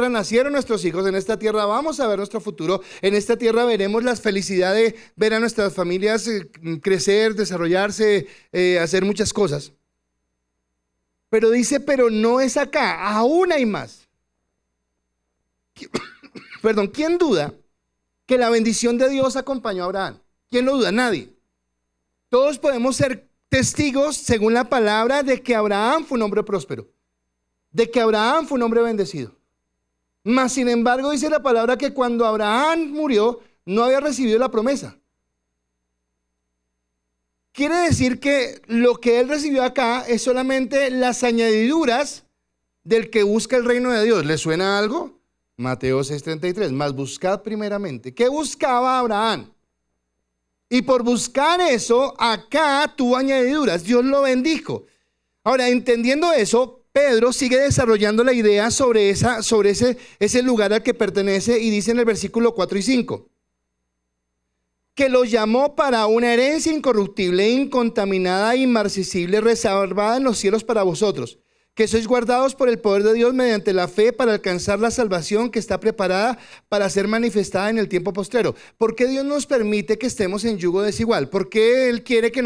nacieron nuestros hijos, en esta tierra vamos a ver nuestro futuro, en esta tierra veremos la felicidad de ver a nuestras familias crecer, desarrollarse, hacer muchas cosas. Pero dice, pero no es acá, aún hay más. Perdón, ¿quién duda que la bendición de Dios acompañó a Abraham? ¿Quién lo duda? Nadie. Todos podemos ser testigos, según la palabra, de que Abraham fue un hombre próspero, de que Abraham fue un hombre bendecido. Mas, sin embargo, dice la palabra que cuando Abraham murió, no había recibido la promesa. Quiere decir que lo que él recibió acá es solamente las añadiduras del que busca el reino de Dios. ¿Le suena algo? Mateo 6:33, mas buscad primeramente. ¿Qué buscaba Abraham? Y por buscar eso, acá tuvo añadiduras. Dios lo bendijo. Ahora, entendiendo eso, Pedro sigue desarrollando la idea sobre ese lugar al que pertenece y dice en el versículo 4 y 5, que lo llamó para una herencia incorruptible, incontaminada, inmarcesible, reservada en los cielos para vosotros, que sois guardados por el poder de Dios mediante la fe para alcanzar la salvación que está preparada para ser manifestada en el tiempo postrero. ¿Por qué Dios nos permite que estemos en yugo desigual? ¿Por qué Él quiere que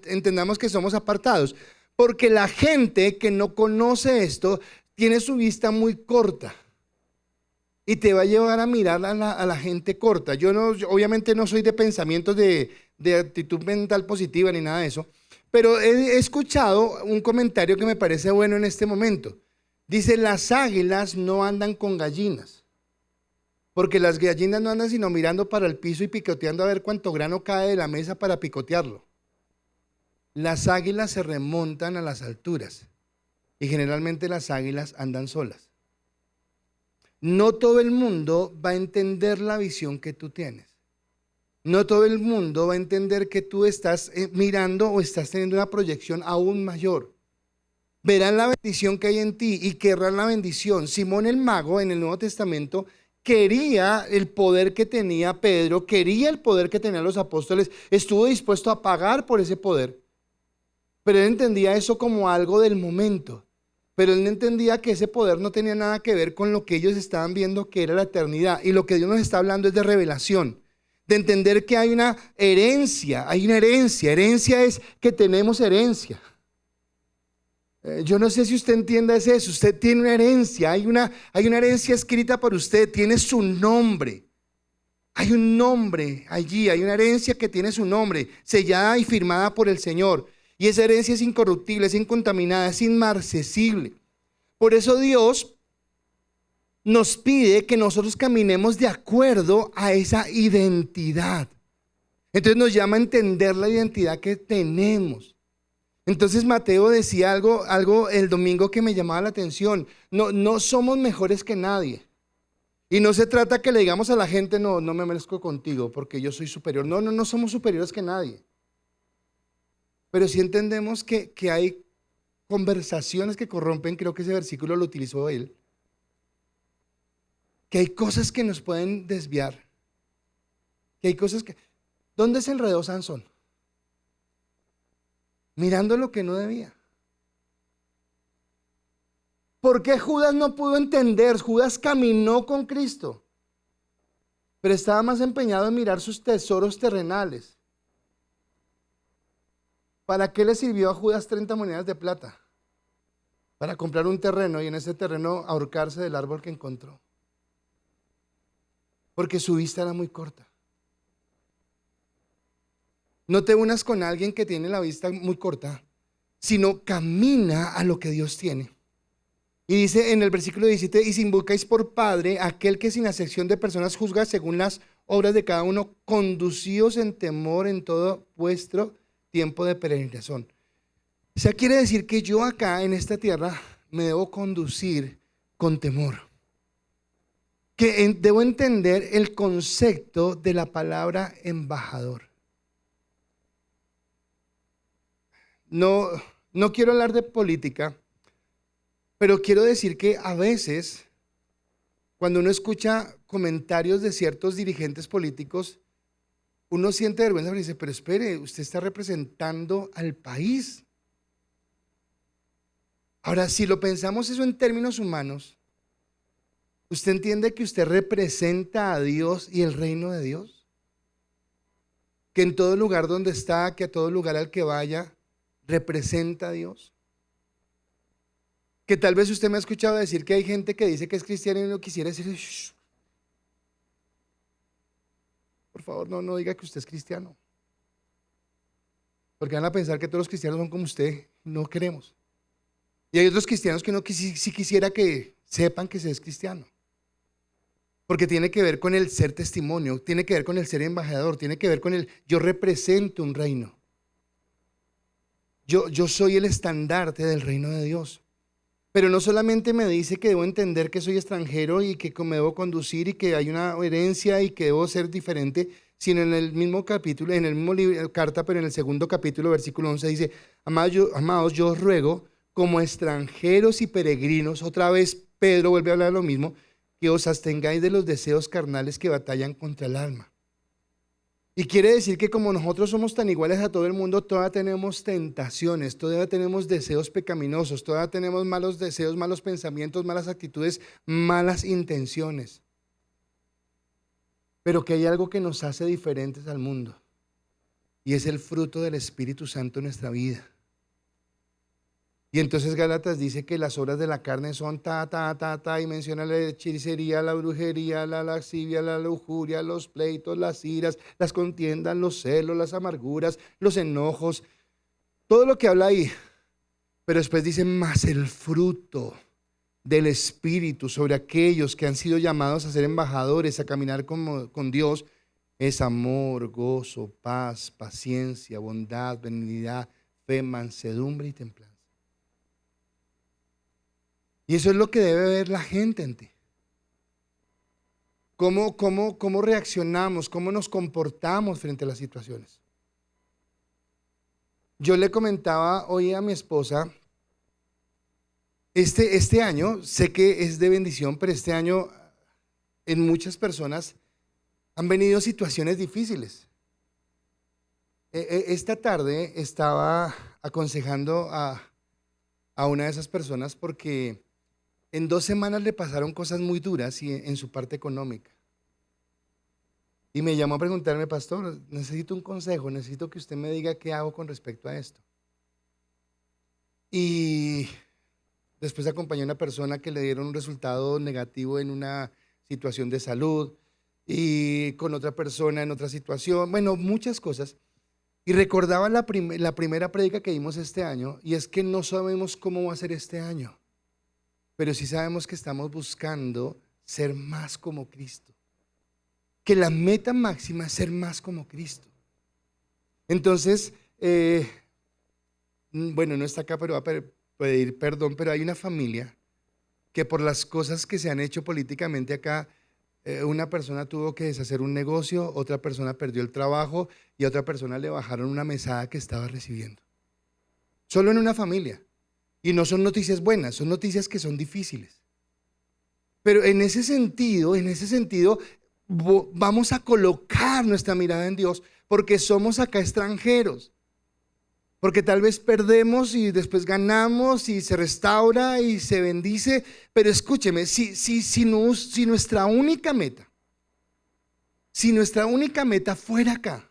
entendamos que somos apartados? Porque la gente que no conoce esto tiene su vista muy corta y te va a llevar a mirar a la gente corta. Yo obviamente no soy de pensamientos de actitud mental positiva ni nada de eso, pero he escuchado un comentario que me parece bueno en este momento. Dice, las águilas no andan con gallinas, porque las gallinas no andan sino mirando para el piso y picoteando a ver cuánto grano cae de la mesa para picotearlo. Las águilas se remontan a las alturas y generalmente las águilas andan solas. No todo el mundo va a entender la visión que tú tienes. No todo el mundo va a entender que tú estás mirando o estás teniendo una proyección aún mayor. Verán la bendición que hay en ti y querrán la bendición. Simón el mago en el Nuevo Testamento quería el poder que tenía Pedro, quería el poder que tenían los apóstoles, estuvo dispuesto a pagar por ese poder. Pero él entendía eso como algo del momento. Pero él no entendía que ese poder no tenía nada que ver con lo que ellos estaban viendo que era la eternidad. Y lo que Dios nos está hablando es de revelación, de entender que hay una herencia, herencia es que tenemos herencia. Yo no sé si usted entienda eso, usted tiene una herencia, hay una herencia escrita por usted, tiene su nombre. Hay un nombre allí, hay una herencia que tiene su nombre, sellada y firmada por el Señor. Y esa herencia es incorruptible, es incontaminada, es inmarcesible. Por eso Dios nos pide que nosotros caminemos de acuerdo a esa identidad. Entonces nos llama a entender la identidad que tenemos. Entonces Mateo decía algo el domingo que me llamaba la atención. No somos mejores que nadie. Y no se trata que le digamos a la gente, no me merezco contigo porque yo soy superior. No somos superiores que nadie. Pero sí entendemos que hay conversaciones que corrompen, creo que ese versículo lo utilizó él, que hay cosas que nos pueden desviar, que hay cosas que... ¿Dónde se enredó Sansón? Mirando lo que no debía. ¿Por qué Judas no pudo entender? Judas caminó con Cristo, pero estaba más empeñado en mirar sus tesoros terrenales. ¿Para qué le sirvió a Judas 30 monedas de plata? Para comprar un terreno y en ese terreno ahorcarse del árbol que encontró. Porque su vista era muy corta. No te unas con alguien que tiene la vista muy corta, sino camina a lo que Dios tiene. Y dice en el versículo 17, y si invocáis por Padre aquel que sin acepción de personas juzga según las obras de cada uno, conducíos en temor en todo vuestro tiempo de peregrinación. O sea, quiere decir que yo acá en esta tierra me debo conducir con temor. Que debo entender el concepto de la palabra embajador. No quiero hablar de política, pero quiero decir que a veces, cuando uno escucha comentarios de ciertos dirigentes políticos, uno siente vergüenza y dice, pero espere, usted está representando al país. Ahora, si lo pensamos eso en términos humanos, ¿usted entiende que usted representa a Dios y el reino de Dios? Que en todo lugar donde está, que a todo lugar al que vaya, representa a Dios. Que tal vez usted me ha escuchado decir que hay gente que dice que es cristiana y no quisiera decir, shh, por favor, no diga que usted es cristiano. Porque van a pensar que todos los cristianos son como usted. No queremos. Y hay otros cristianos que no sí quisiera que sepan que se es cristiano. Porque tiene que ver con el ser testimonio, tiene que ver con el ser embajador, tiene que ver con el yo represento un reino. Yo soy el estandarte del reino de Dios. Pero no solamente me dice que debo entender que soy extranjero y que me debo conducir y que hay una herencia y que debo ser diferente, sino en el mismo capítulo, en el mismo libro, carta, pero en el segundo capítulo, versículo 11 dice, amados, yo os ruego como extranjeros y peregrinos, otra vez Pedro vuelve a hablar de lo mismo, que os abstengáis de los deseos carnales que batallan contra el alma. Y quiere decir que como nosotros somos tan iguales a todo el mundo, todavía tenemos tentaciones, todavía tenemos deseos pecaminosos, todavía tenemos malos deseos, malos pensamientos, malas actitudes, malas intenciones. Pero que hay algo que nos hace diferentes al mundo, y es el fruto del Espíritu Santo en nuestra vida. Y entonces Gálatas dice que las obras de la carne son y menciona la hechicería, la brujería, la lascivia, la lujuria, los pleitos, las iras, las contiendas, los celos, las amarguras, los enojos, todo lo que habla ahí. Pero después dice, más el fruto del Espíritu sobre aquellos que han sido llamados a ser embajadores, a caminar con Dios, es amor, gozo, paz, paciencia, bondad, benignidad, fe, mansedumbre y templanza. Y eso es lo que debe ver la gente en ti. ¿Cómo reaccionamos? ¿Cómo nos comportamos frente a las situaciones? Yo le comentaba hoy a mi esposa, este año, sé que es de bendición, pero este año en muchas personas han venido situaciones difíciles. Esta tarde estaba aconsejando a una de esas personas porque en 2 semanas le pasaron cosas muy duras en su parte económica. Y me llamó a preguntarme, pastor, necesito un consejo, necesito que usted me diga qué hago con respecto a esto. Y después acompañé a una persona que le dieron un resultado negativo en una situación de salud y con otra persona en otra situación, bueno, muchas cosas. Y recordaba la primera prédica que dimos este año, y es que no sabemos cómo va a ser este año, pero sí sabemos que estamos buscando ser más como Cristo. Que la meta máxima es ser más como Cristo. Entonces, bueno, no está acá, pero va a pedir perdón, pero hay una familia que por las cosas que se han hecho políticamente acá, una persona tuvo que deshacer un negocio, otra persona perdió el trabajo y a otra persona le bajaron una mesada que estaba recibiendo. Solo en una familia. Y no son noticias buenas, son noticias que son difíciles. Pero en ese sentido, vamos a colocar nuestra mirada en Dios, porque somos acá extranjeros. Porque tal vez perdemos y después ganamos y se restaura y se bendice. Pero escúcheme, si nuestra única meta fuera acá,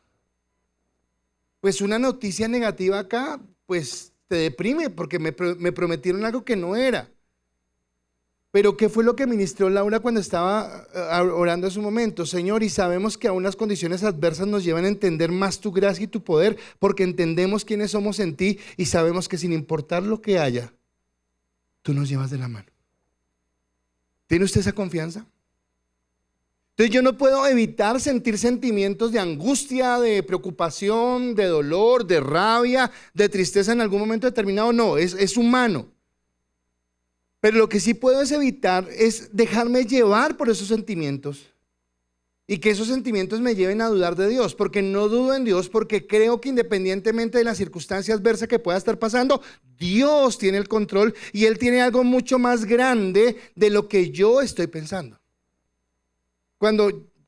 pues una noticia negativa acá, pues te deprime porque me prometieron algo que no era. Pero ¿qué fue lo que ministró Laura cuando estaba orando en su momento? Señor, y sabemos que aún las condiciones adversas nos llevan a entender más tu gracia y tu poder, porque entendemos quiénes somos en ti y sabemos que sin importar lo que haya, tú nos llevas de la mano. ¿Tiene usted esa confianza? Entonces yo no puedo evitar sentir sentimientos de angustia, de preocupación, de dolor, de rabia, de tristeza en algún momento determinado. No, es humano. Pero lo que sí puedo evitar es dejarme llevar por esos sentimientos y que esos sentimientos me lleven a dudar de Dios, porque no dudo en Dios, porque creo que independientemente de la circunstancia adversa que pueda estar pasando, Dios tiene el control y Él tiene algo mucho más grande de lo que yo estoy pensando.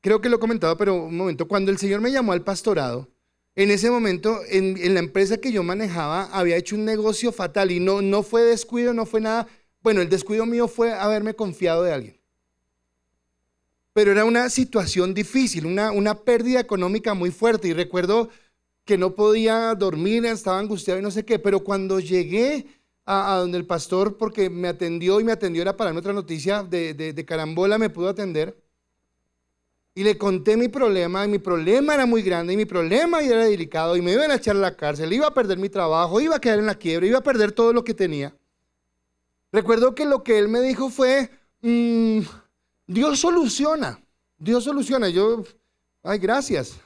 Creo que lo he comentado, pero un momento, cuando el Señor me llamó al pastorado, en ese momento en la empresa que yo manejaba había hecho un negocio fatal y no fue descuido, no fue nada. Bueno, el descuido mío fue haberme confiado de alguien. Pero era una situación difícil, una pérdida económica muy fuerte. Y recuerdo que no podía dormir, estaba angustiado y no sé qué. Pero cuando llegué a donde el pastor, porque me atendió era para darme otra noticia de carambola, me pudo atender. Y le conté mi problema, y mi problema era muy grande, y mi problema era delicado, y me iban a echar a la cárcel, iba a perder mi trabajo, iba a quedar en la quiebra, iba a perder todo lo que tenía. Recuerdo que lo que él me dijo fue, Dios soluciona. Yo, ay, gracias.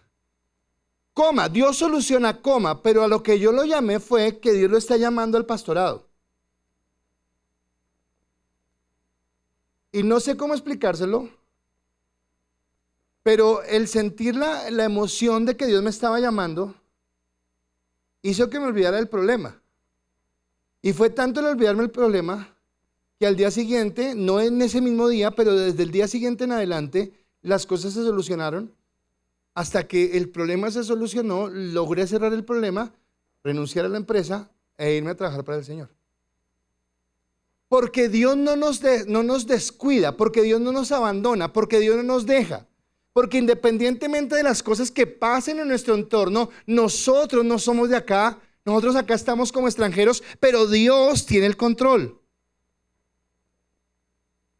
Dios soluciona, pero a lo que yo lo llamé fue que Dios lo está llamando al pastorado. Y no sé cómo explicárselo, pero el sentir la emoción de que Dios me estaba llamando hizo que me olvidara del problema. Y fue tanto el olvidarme el problema que al día siguiente, no en ese mismo día, pero desde el día siguiente en adelante, las cosas se solucionaron. Hasta que el problema se solucionó, logré cerrar el problema, renunciar a la empresa e irme a trabajar para el Señor. Porque Dios no nos descuida, porque Dios no nos abandona, porque Dios no nos deja. Porque independientemente de las cosas que pasen en nuestro entorno, nosotros no somos de acá, nosotros acá estamos como extranjeros, pero Dios tiene el control.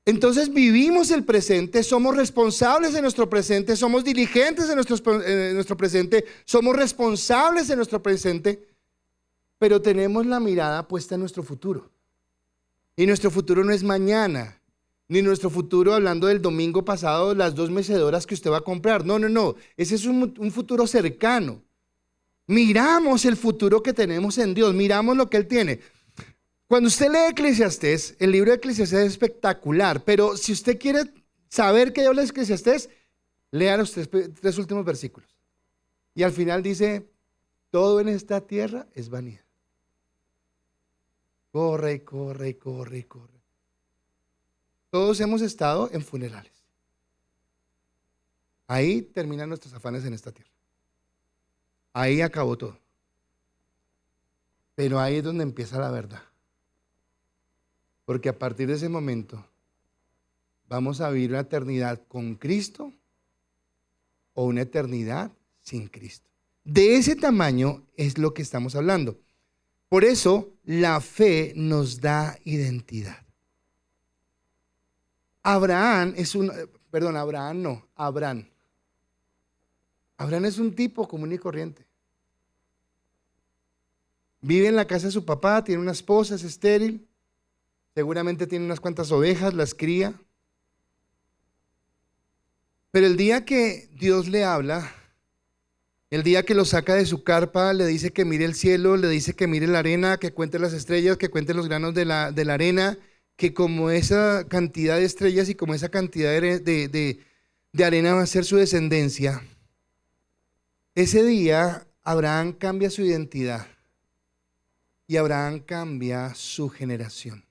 Entonces vivimos el presente, somos responsables de nuestro presente, somos diligentes en nuestro presente, somos responsables de nuestro presente, pero tenemos la mirada puesta en nuestro futuro. Y nuestro futuro no es mañana, ni nuestro futuro hablando del domingo pasado, las 2 mecedoras que usted va a comprar. No, no, no. Ese es un futuro cercano. Miramos el futuro que tenemos en Dios, miramos lo que Él tiene. Cuando usted lee Eclesiastés, el libro de Eclesiastés es espectacular, pero si usted quiere saber qué habla Eclesiastés, lea los 3 últimos versículos. Y al final dice, todo en esta tierra es vanidad. Corre, y corre, y corre, y corre. Todos hemos estado en funerales. Ahí terminan nuestros afanes en esta tierra. Ahí acabó todo. Pero ahí es donde empieza la verdad. Porque a partir de ese momento vamos a vivir una eternidad con Cristo o una eternidad sin Cristo. De ese tamaño es lo que estamos hablando. Por eso la fe nos da identidad. Abraham es Abraham. Abraham es un tipo común y corriente. Vive en la casa de su papá, tiene una esposa, es estéril. Seguramente tiene unas cuantas ovejas, las cría. Pero el día que Dios le habla, el día que lo saca de su carpa, le dice que mire el cielo, le dice que mire la arena, que cuente las estrellas, que cuente los granos de la arena, que como esa cantidad de estrellas y como esa cantidad de arena va a ser su descendencia. Ese día Abraham cambia su identidad y Abraham cambia su generación.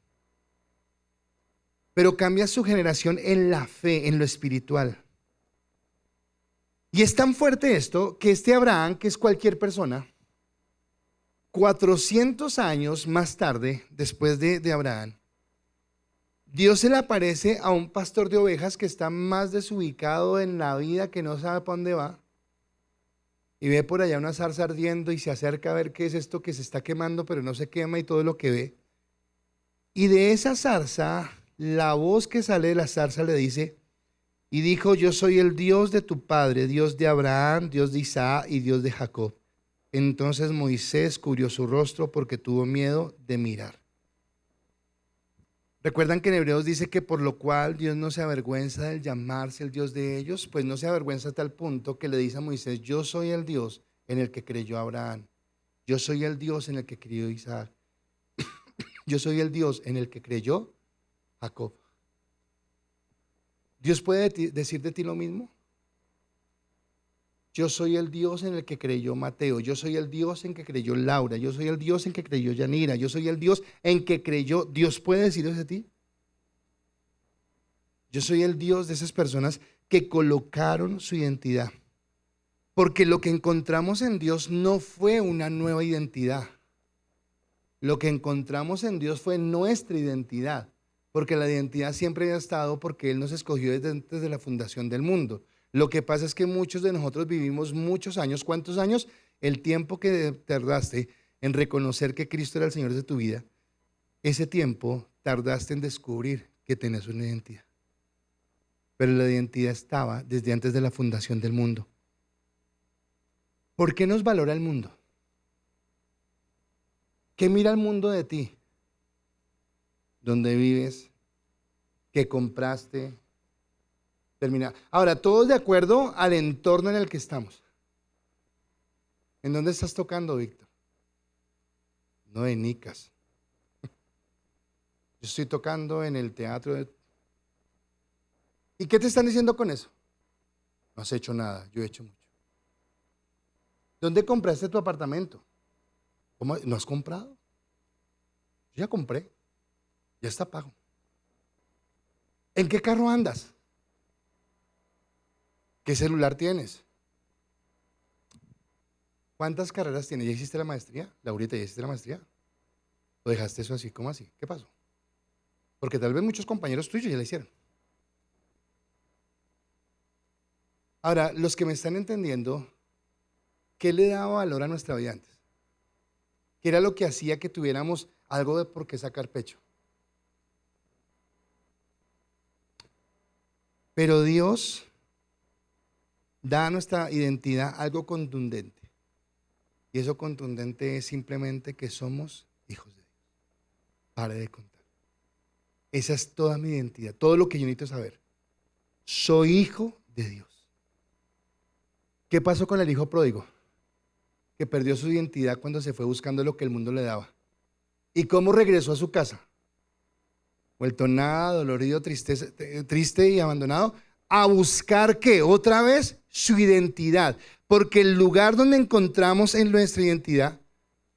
Pero cambia su generación en la fe, en lo espiritual. Y es tan fuerte esto que este Abraham, que es cualquier persona, 400 años más tarde, después de Abraham, Dios se le aparece a un pastor de ovejas que está más desubicado en la vida, que no sabe para dónde va, y ve por allá una zarza ardiendo y se acerca a ver qué es esto que se está quemando, pero no se quema y todo lo que ve. Y de esa zarza, la voz que sale de la zarza le dice, y dijo, yo soy el Dios de tu padre, Dios de Abraham, Dios de Isaac y Dios de Jacob. Entonces Moisés cubrió su rostro porque tuvo miedo de mirar. ¿Recuerdan que en Hebreos dice que por lo cual Dios no se avergüenza del llamarse el Dios de ellos? Pues no se avergüenza a tal punto que le dice a Moisés, yo soy el Dios en el que creyó Abraham. Yo soy el Dios en el que creyó Isaac. Yo soy el Dios en el que creyó Jacob. ¿Dios puede decir de ti lo mismo? Yo soy el Dios en el que creyó Mateo, yo soy el Dios en que creyó Laura, yo soy el Dios en que creyó Yanira, yo soy el Dios en que creyó. ¿Dios puede decir eso de ti? Yo soy el Dios de esas personas que colocaron su identidad. Porque lo que encontramos en Dios no fue una nueva identidad. Lo que encontramos en Dios fue nuestra identidad. Porque la identidad siempre ha estado porque Él nos escogió desde antes de la fundación del mundo. Lo que pasa es que muchos de nosotros vivimos muchos años. ¿Cuántos años? El tiempo que tardaste en reconocer que Cristo era el Señor de tu vida, ese tiempo tardaste en descubrir que tenías una identidad. Pero la identidad estaba desde antes de la fundación del mundo. ¿Por qué nos valora el mundo? ¿Qué mira el mundo de ti? ¿Dónde vives? ¿Qué compraste? Termina. Ahora, todos de acuerdo al entorno en el que estamos. ¿En dónde estás tocando, Víctor? No, en Nicas. Yo estoy tocando en el teatro de... ¿Y qué te están diciendo con eso? No has hecho nada, yo he hecho mucho. ¿Dónde compraste tu apartamento? ¿Cómo? ¿No has comprado? Yo ya compré, ya está pago. ¿En qué carro andas? ¿Qué celular tienes? ¿Cuántas carreras tienes? ¿Ya hiciste la maestría? Laurita, ¿ya hiciste la maestría? ¿O dejaste eso así? ¿Cómo así? ¿Qué pasó? Porque tal vez muchos compañeros tuyos ya la hicieron. Ahora, los que me están entendiendo, ¿qué le daba valor a nuestra vida antes? ¿Qué era lo que hacía que tuviéramos algo de por qué sacar pecho? Pero Dios da a nuestra identidad algo contundente. Y eso contundente es simplemente que somos hijos de Dios. Pare de contar. Esa es toda mi identidad, todo lo que yo necesito saber. Soy hijo de Dios. ¿Qué pasó con el hijo pródigo? Que perdió su identidad cuando se fue buscando lo que el mundo le daba. ¿Y cómo regresó a su casa? Vuelto nada, dolorido, triste y abandonado, a buscar ¿qué? Otra vez su identidad. Porque el lugar donde encontramos en nuestra identidad,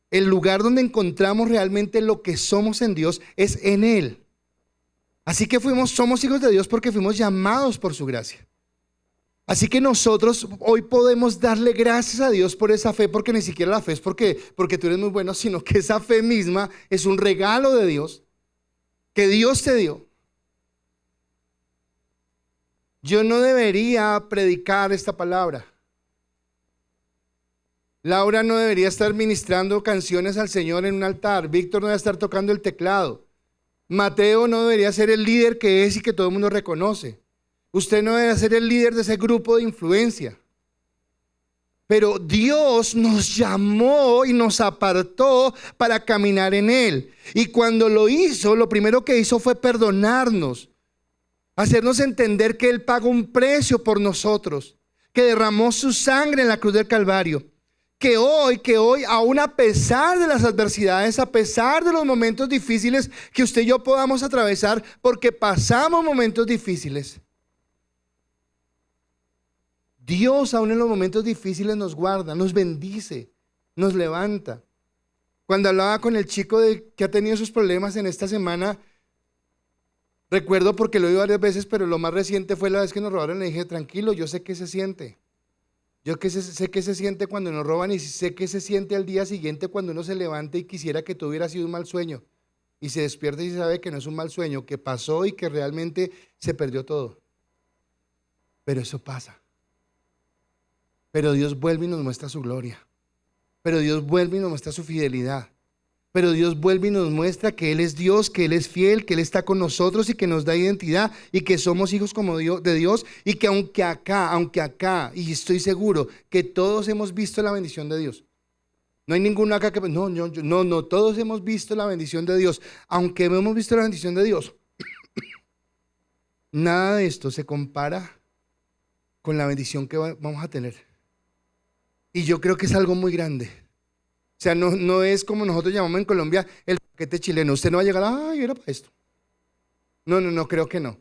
el lugar donde encontramos realmente lo que somos en Dios, es en Él. Así que somos hijos de Dios porque fuimos llamados por su gracia. Así que nosotros hoy podemos darle gracias a Dios por esa fe, porque ni siquiera la fe es porque tú eres muy bueno, sino que esa fe misma es un regalo de Dios, que Dios te dio. Yo no debería predicar esta palabra. Laura no debería estar ministrando canciones al Señor en un altar. Víctor no debe estar tocando el teclado. Mateo no debería ser el líder que es y que todo el mundo reconoce. Usted no debe ser el líder de ese grupo de influencia. Pero Dios nos llamó y nos apartó para caminar en Él. Y cuando lo hizo, lo primero que hizo fue perdonarnos. Hacernos entender que Él pagó un precio por nosotros. Que derramó su sangre en la cruz del Calvario. Que hoy, aún a pesar de las adversidades, a pesar de los momentos difíciles que usted y yo podamos atravesar, porque pasamos momentos difíciles, Dios aún en los momentos difíciles nos guarda, nos bendice, nos levanta. Cuando hablaba con el chico que ha tenido sus problemas en esta semana, recuerdo porque lo he oído varias veces, pero lo más reciente fue la vez que nos robaron. Le dije, tranquilo, yo sé qué se siente. Sé qué se siente cuando nos roban y sé qué se siente al día siguiente cuando uno se levanta y quisiera que tuviera sido un mal sueño. Y se despierta y sabe que no es un mal sueño, que pasó y que realmente se perdió todo. Pero eso pasa. Pero Dios vuelve y nos muestra su gloria. Pero Dios vuelve y nos muestra su fidelidad. Pero Dios vuelve y nos muestra que Él es Dios, que Él es fiel, que Él está con nosotros y que nos da identidad y que somos hijos como de Dios y que aunque acá, y estoy seguro que todos hemos visto la bendición de Dios. No hay ninguno acá que, no, todos hemos visto la bendición de Dios. Aunque hemos visto la bendición de Dios, nada de esto se compara con la bendición que vamos a tener. Y yo creo que es algo muy grande. O sea, no es como nosotros llamamos en Colombia el paquete chileno. Usted no va a llegar, ay, era para esto. No, creo que no.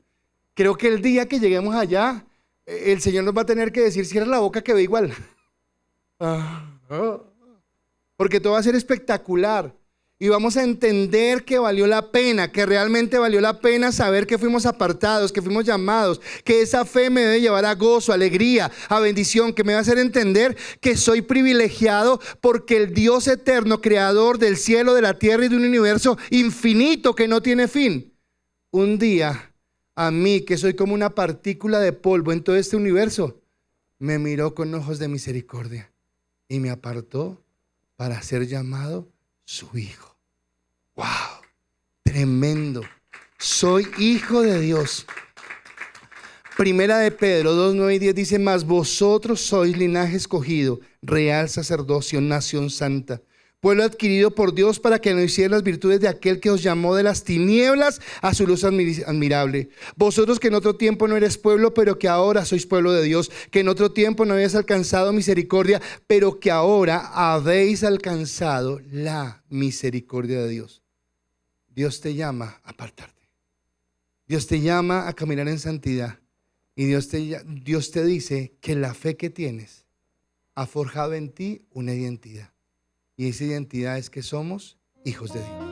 Creo que el día que lleguemos allá, el Señor nos va a tener que decir, cierra la boca que ve igual. Porque todo va a ser espectacular. Y vamos a entender que valió la pena, que realmente valió la pena saber que fuimos apartados, que fuimos llamados, que esa fe me debe llevar a gozo, a alegría, a bendición, que me va a hacer entender que soy privilegiado porque el Dios eterno, creador del cielo, de la tierra y de un universo infinito que no tiene fin, un día a mí, que soy como una partícula de polvo en todo este universo, me miró con ojos de misericordia y me apartó para ser llamado su hijo. ¡Wow! Tremendo. Soy hijo de Dios. Primera de Pedro 2, 9 y 10 dice, mas vosotros sois linaje escogido, real sacerdocio, nación santa, pueblo adquirido por Dios para que no hicieran las virtudes de aquel que os llamó de las tinieblas a su luz admirable. Vosotros que en otro tiempo no eres pueblo, pero que ahora sois pueblo de Dios, que en otro tiempo no habéis alcanzado misericordia, pero que ahora habéis alcanzado la misericordia de Dios. Dios te llama a apartarte. Dios te llama a caminar en santidad. Y Dios te dice que la fe que tienes ha forjado en ti una identidad. Y esa identidad es que somos hijos de Dios.